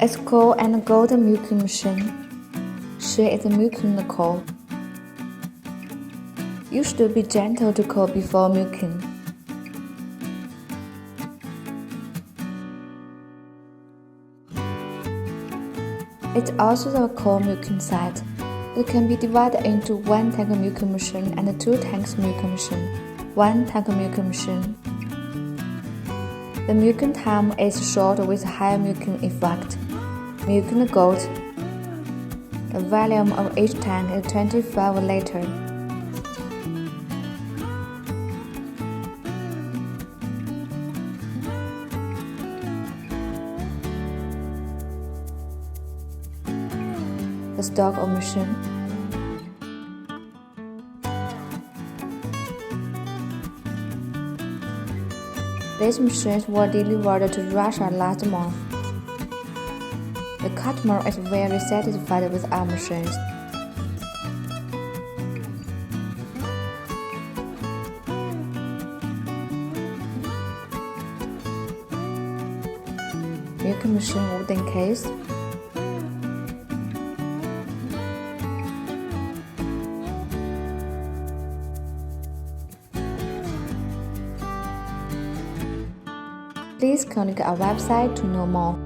It's called an golden milking machine. She is milking the cow. You should be gentle to cow before milking. It's also the cow milking set. It can be divided into 1 tank milking machine and 2 tanks milking machine. 1 tank milking machine. The milking time is short with high milking effect. Milking the goat. The volume of each tank is 25 liters. The stock of machine. These machines were delivered to Russia last month. The customer is very satisfied with our machines. Milking machine wooden case. Please click our website to know more.